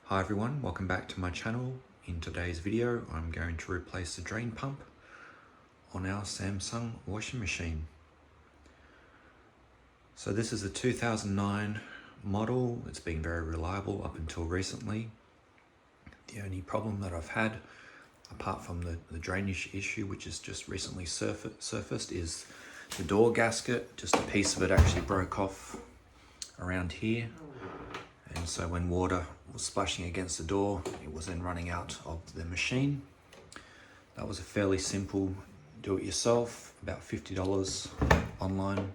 Hi everyone, welcome back to my channel. In today's video, I'm going to replace the drain pump on our Samsung washing machine. So this is a 2009 model. It's been very reliable up until recently. The only problem that I've had, apart from the drainage issue, which has just recently surfaced, is the door gasket. Just a piece of it actually broke off around here. And so when water was splashing against the door, it was then running out of the machine. That was a fairly simple do-it-yourself, about $50 online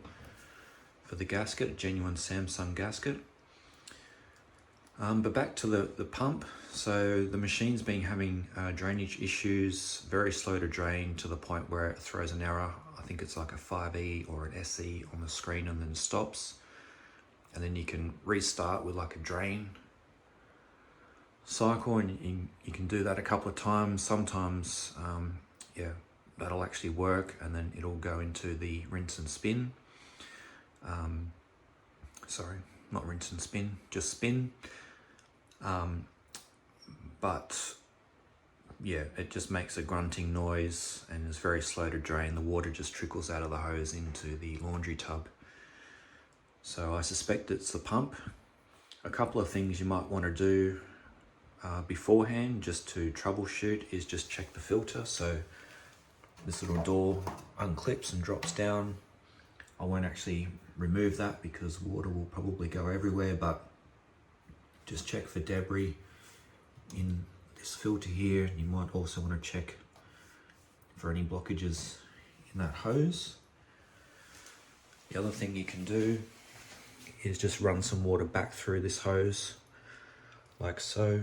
for the gasket, a genuine Samsung gasket. But back to the pump. So the machine's been having drainage issues, very slow to drain to the point where it throws an error. I think it's like a 5E or an SE on the screen and then stops. And then you can restart with like a drain cycle, and you can do that a couple of times. Sometimes, that'll actually work, and then it'll go into the rinse and spin. Sorry, not rinse and spin, just spin. But yeah, it just makes a grunting noise and is very slow to drain. The water just trickles out of the hose into the laundry tub. So I suspect it's the pump. A couple of things you might want to do beforehand just to troubleshoot is just check the filter. So this little door unclips and drops down. I won't actually remove that because water will probably go everywhere, but just check for debris in this filter here. You might also want to check for any blockages in that hose. The other thing you can do is just run some water back through this hose like so,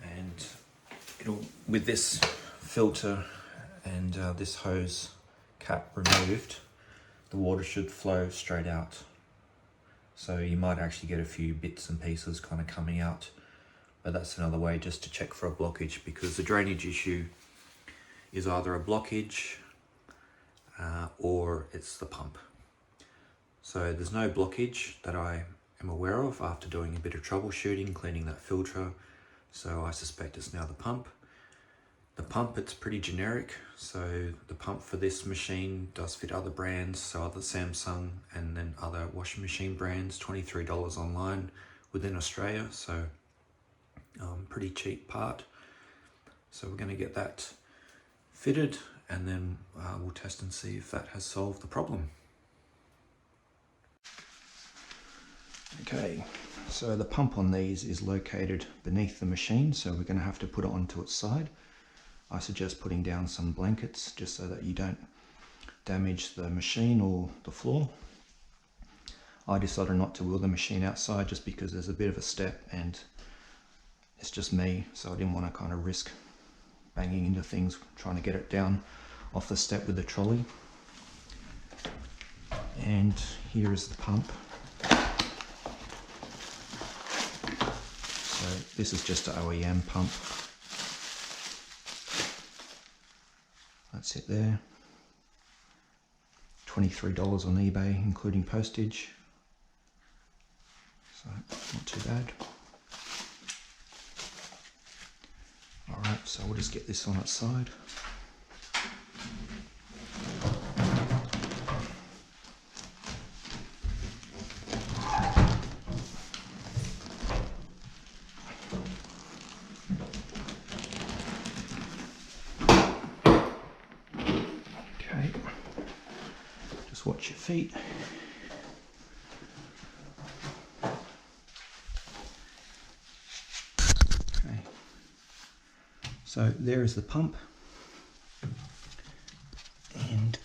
and it'll, with this filter and this hose cap removed, the water should flow straight out. So you might actually get a few bits and pieces kind of coming out, but that's another way just to check for a blockage, because the drainage issue is either a blockage or it's the pump. So there's no blockage that I am aware of after doing a bit of troubleshooting, cleaning that filter. So I suspect it's now the pump. The pump, it's pretty generic. So the pump for this machine does fit other brands, so other Samsung and then other washing machine brands, $23 online within Australia. So pretty cheap part. So we're going to get that fitted, and then we'll test and see if that has solved the problem. Okay, so the pump on these is located beneath the machine, so we're going to have to put it onto its side. I suggest putting down some blankets just so that you don't damage the machine or the floor. I decided not to wheel the machine outside just because there's a bit of a step and it's just me, so I didn't want to kind of risk banging into things trying to get it down off the step with the trolley. And here is the pump. So this is just an OEM pump. That's it there. $23 on eBay, including postage. So not too bad. Alright, so we'll just get this on its side. Just watch your feet. Okay. So there is the pump. And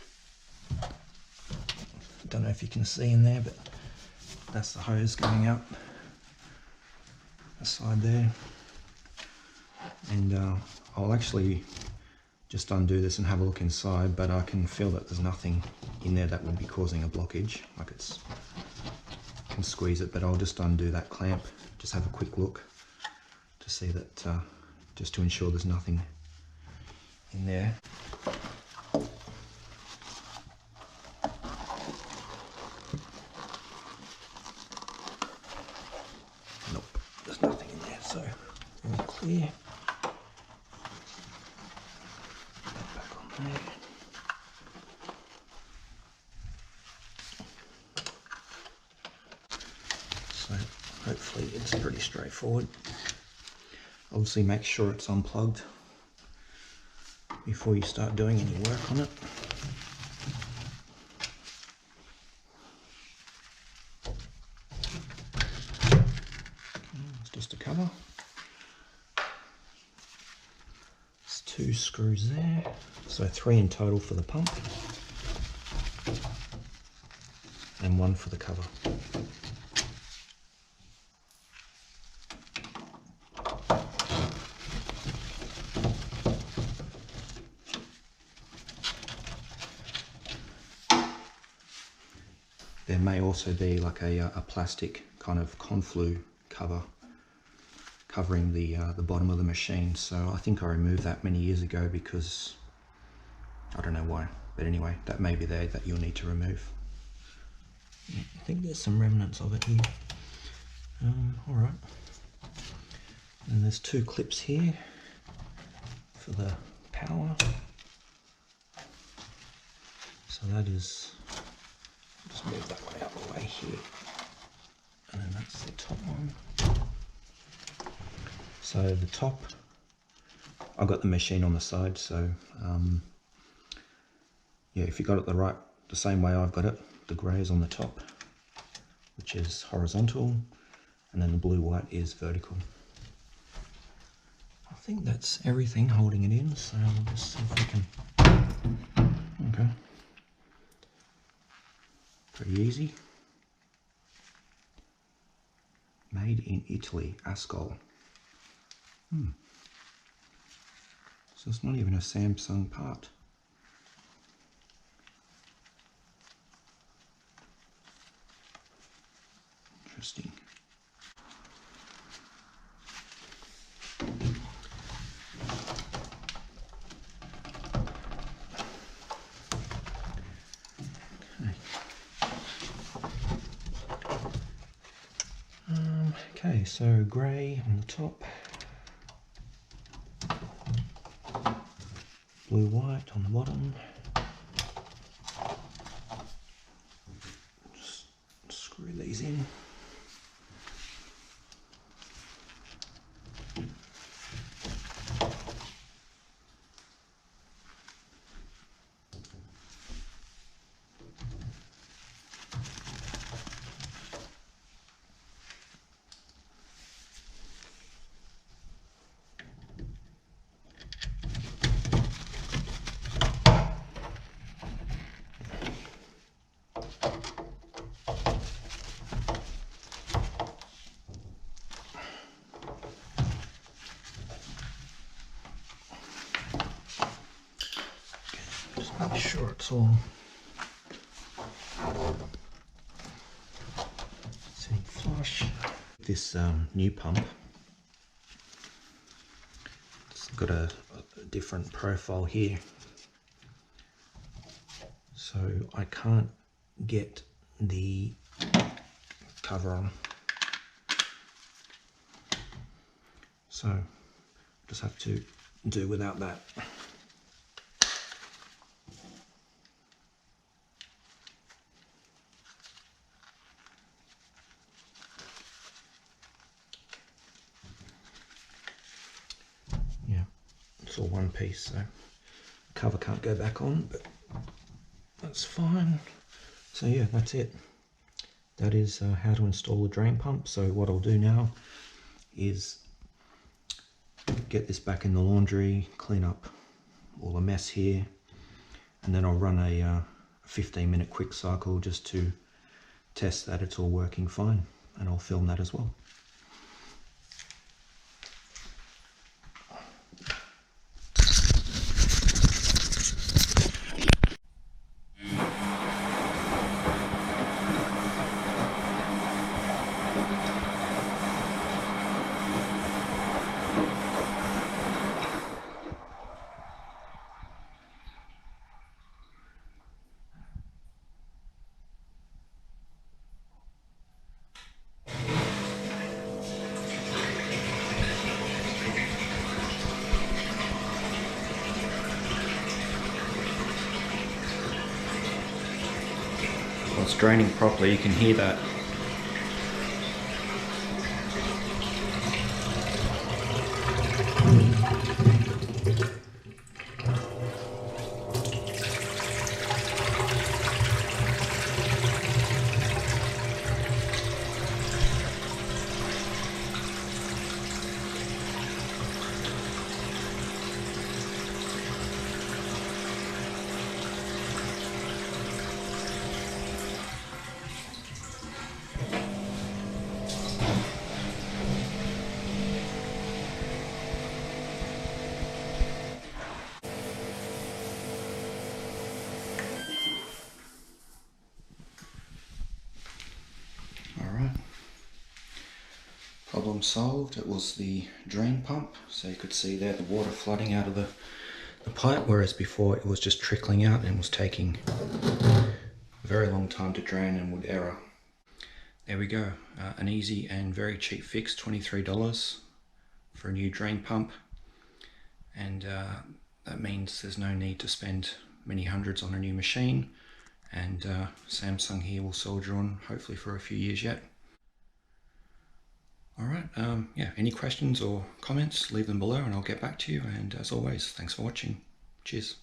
I don't know if you can see in there, but that's the hose going out the side there. And I'll actually just undo this and have a look inside, but I can feel that there's nothing in there that would be causing a blockage. Like I can squeeze it, but I'll just undo that clamp, just have a quick look to see that, just to ensure there's nothing in there. Nope. So, all clear. Back on there. So, hopefully it's pretty straightforward. Obviously make sure it's unplugged before you start doing any work on it. It's just a cover. There's 2 screws there, so 3 in total for the pump and 1 for the cover. There may also be like a plastic kind of conflu cover covering the bottom of the machine. So I think I removed that many years ago because I don't know why. But anyway, that may be there that you'll need to remove. I think there's some remnants of it here. All right. And there's 2 clips here for the power. So that is, just move that one out of the way here. And then that's the top one. So the top, I've got the machine on the side, so yeah, if you got it the same way I've got it, the grey is on the top, which is horizontal, and then the blue-white is vertical. I think that's everything holding it in, so we'll just see if we can, okay, pretty easy. Made in Italy, Ascol. So it's not even a Samsung part. Interesting. Okay, so grey on the top, blue-white on the bottom. Just screw these in. Make sure it's all sitting flush. This new pump, it's got a different profile here, so I can't get the cover on, so just have to do without that. It's all one piece, so the cover can't go back on, but that's fine. So yeah, that's it. That is how to install the drain pump. So what I'll do now is get this back in the laundry, clean up all the mess here, and then I'll run a 15-minute quick cycle just to test that it's all working fine, and I'll film that as well. it's draining properly. You can hear that. Alright, problem solved. It was the drain pump, so you could see there the water flooding out of the pipe, whereas before it was just trickling out and was taking a very long time to drain and would error. There we go, an easy and very cheap fix, $23 for a new drain pump, and that means there's no need to spend many hundreds on a new machine, and Samsung here will soldier on hopefully for a few years yet. Alright, yeah, any questions or comments, leave them below and I'll get back to you, and as always, thanks for watching. Cheers.